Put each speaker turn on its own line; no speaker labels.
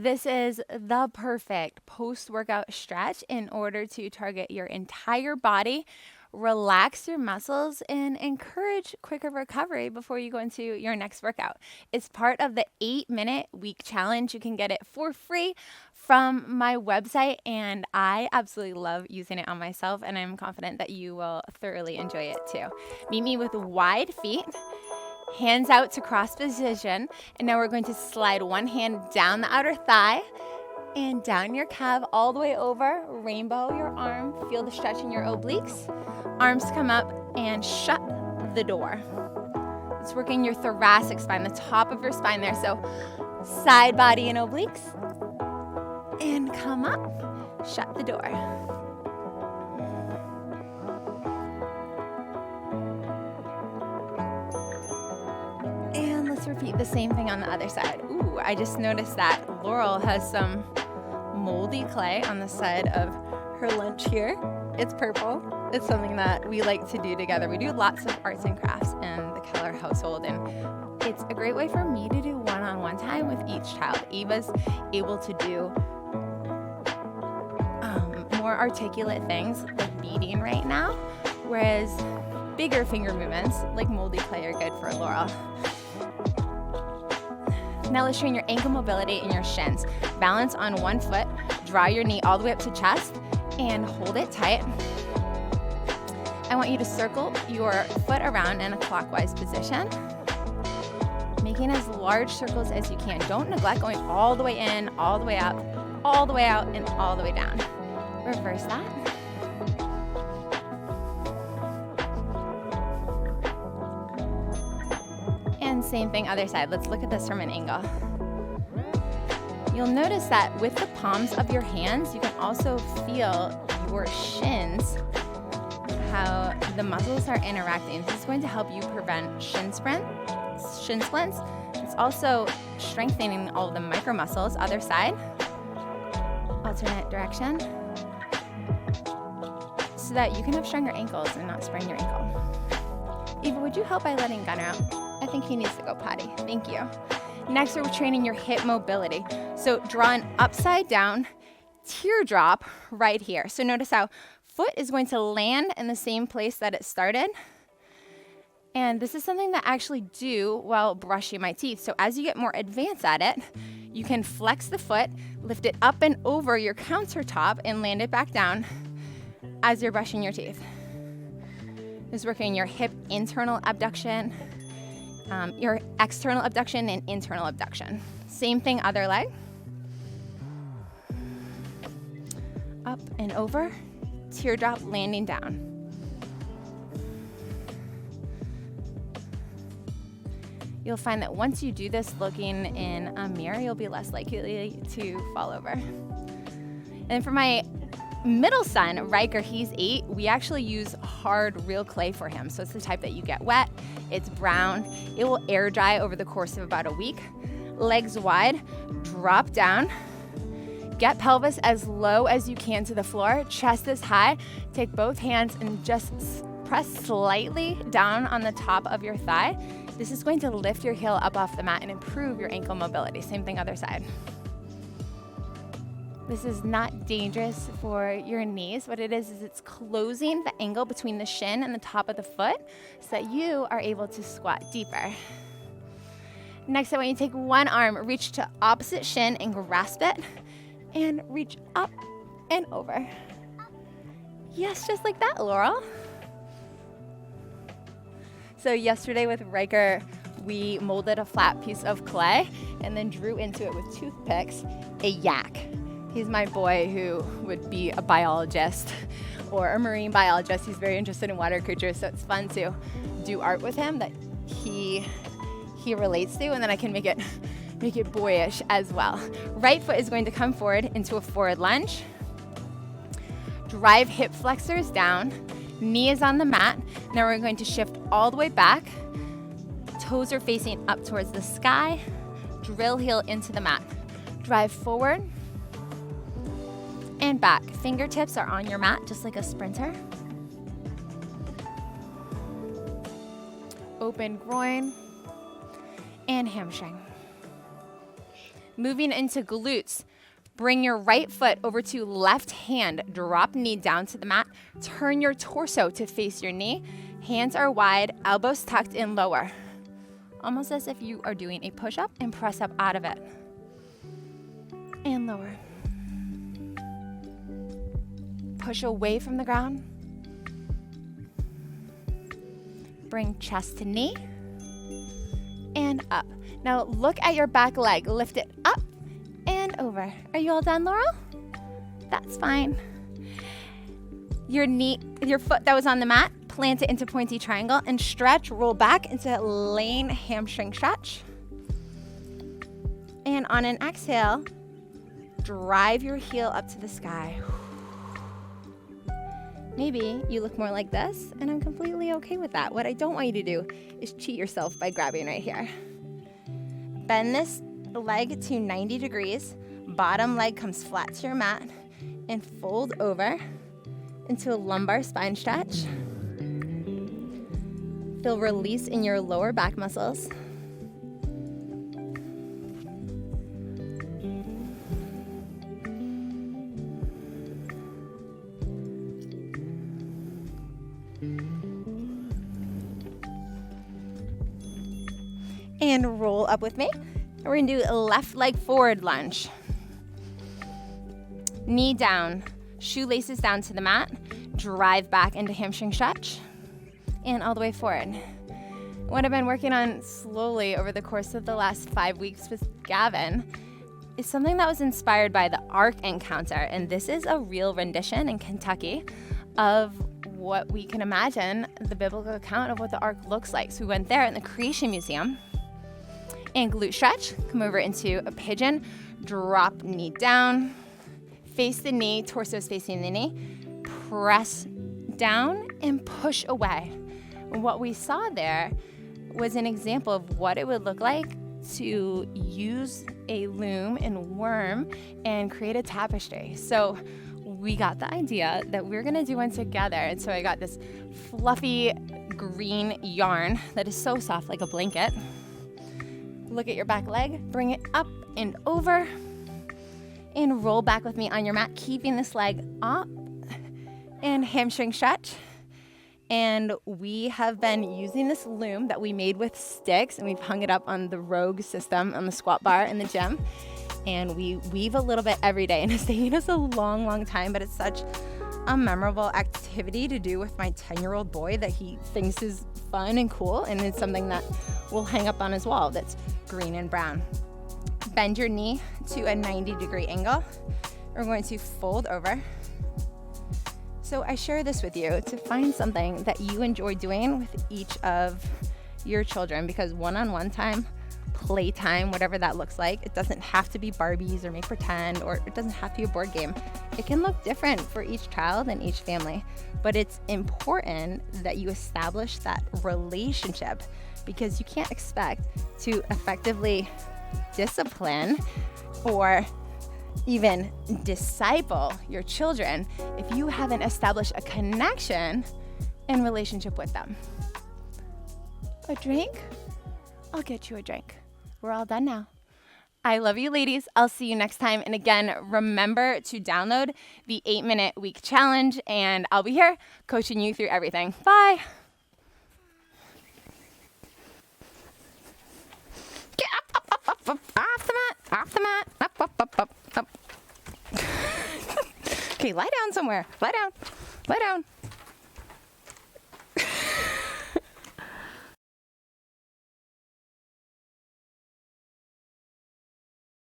This is the perfect post-workout stretch in order to target your entire body, relax your muscles, and encourage quicker recovery before you go into your next workout. It's part of the 8-minute week challenge. You can get it for free from my website, and I absolutely love using it on myself, and I'm confident that you will thoroughly enjoy it too. Meet me with wide feet, hands out to cross position, and now we're going to slide one hand down the outer thigh and down your calf all the way over, rainbow your arm, feel the stretch in your obliques, arms come up and shut the door. It's working your thoracic spine, the top of your spine there, so side body and obliques, and come up, shut the door. Repeat the same thing on the other side. Ooh, I just noticed that Laurel has some moldy clay on the side of her lunch here. It's purple. It's something that we like to do together. We do lots of arts and crafts in the Keller household, and it's a great way for me to do one-on-one time with each child. Eva's able to do more articulate things like beading right now, whereas bigger finger movements like moldy clay are good for Laurel. Now let's train your ankle mobility and your shins. Balance on one foot, draw your knee all the way up to chest, and hold it tight. I want you to circle your foot around in a clockwise position, making as large circles as you can. Don't neglect going all the way in, all the way up, all the way out, and all the way down. Reverse that. Same thing, other side. Let's look at this from an angle. You'll notice that with the palms of your hands, you can also feel your shins, how the muscles are interacting. This is going to help you prevent shin splints. It's also strengthening all of the micro muscles. Other side, alternate direction, so that you can have stronger ankles and not sprain your ankle. Eva, would you help by letting Gunner out? I think he needs to go potty. Thank you. Next, we're training your hip mobility. So draw an upside down teardrop right here. So notice how foot is going to land in the same place that it started. And this is something that I actually do while brushing my teeth. So as you get more advanced at it, you can flex the foot, lift it up and over your countertop, and land it back down as you're brushing your teeth. This is working your hip internal abduction, your external abduction and internal abduction. Same thing, other leg. Up and over, teardrop landing down. You'll find that once you do this looking in a mirror, you'll be less likely to fall over. And for my middle son, Riker, he's 8. We actually use hard, real clay for him. So it's the type that you get wet. It's brown. It will air dry over the course of about a week. Legs wide, drop down. Get pelvis as low as you can to the floor. Chest is high. Take both hands and just press slightly down on the top of your thigh. This is going to lift your heel up off the mat and improve your ankle mobility. Same thing, other side. This is not dangerous for your knees. What it is it's closing the angle between the shin and the top of the foot so that you are able to squat deeper. Next, I want you to take one arm, reach to opposite shin and grasp it, and reach up and over. Yes, just like that, Laurel. So yesterday with Riker, we molded a flat piece of clay and then drew into it with toothpicks a yak. He's my boy who would be a biologist or a marine biologist. He's very interested in water creatures, so it's fun to do art with him that he relates to, and then I can make it boyish as well. Right foot is going to come forward into a forward lunge. Drive hip flexors down. Knee is on the mat. Now we're going to shift all the way back. Toes are facing up towards the sky. Drill heel into the mat. Drive forward and back. Fingertips are on your mat, just like a sprinter. Open groin and hamstring. Moving into glutes. Bring your right foot over to left hand. Drop knee down to the mat. Turn your torso to face your knee. Hands are wide, elbows tucked in lower. Almost as if you are doing a push-up and press up out of it. And lower. Push away from the ground. Bring chest to knee. And up. Now look at your back leg. Lift it up and over. Are you all done, Laurel? That's fine. Your foot that was on the mat, plant it into pointy triangle and stretch, roll back into lane hamstring stretch. And on an exhale, drive your heel up to the sky. Maybe you look more like this, and I'm completely okay with that. What I don't want you to do is cheat yourself by grabbing right here. Bend this leg to 90 degrees. Bottom leg comes flat to your mat and fold over into a lumbar spine stretch. Feel release in your lower back muscles. And roll up with me. We're gonna do a left leg forward lunge. Knee down, shoelaces down to the mat, drive back into hamstring stretch, and all the way forward. What I've been working on slowly over the course of the last 5 weeks with Gavin is something that was inspired by the Ark encounter, and this is a real rendition in Kentucky of what we can imagine the biblical account of what the Ark looks like. So we went there in the Creation Museum. And glute stretch, come over into a pigeon, drop knee down, face the knee, torso is facing the knee, press down and push away. What we saw there was an example of what it would look like to use a loom and worm and create a tapestry. So we got the idea that we're gonna do one together. And so I got this fluffy green yarn that is so soft like a blanket. Look at your back leg, bring it up and over, and roll back with me on your mat, keeping this leg up, and hamstring stretch. And we have been using this loom that we made with sticks, and we've hung it up on the Rogue system on the squat bar in the gym. And we weave a little bit every day, and it's taking us a long, long time, but it's such a memorable activity to do with my 10-year-old boy that he thinks is fun and cool, and it's something that we'll hang up on his wall that's green and brown. Bend your knee to a 90-degree angle. We're going to fold over. So I share this with you to find something that you enjoy doing with each of your children, because one-on-one time, playtime, whatever that looks like, it doesn't have to be Barbies or make pretend, or it doesn't have to be a board game. It can look different for each child and each family, but it's important that you establish that relationship, because you can't expect to effectively discipline or even disciple your children if you haven't established a connection and relationship with them. A drink? I'll get you a drink. We're all done now. I love you, ladies. I'll see you next time. And again, remember to download the 8-minute week challenge, and I'll be here coaching you through everything. Bye. Get up, off the mat, up. Okay, lie down somewhere. Lie down.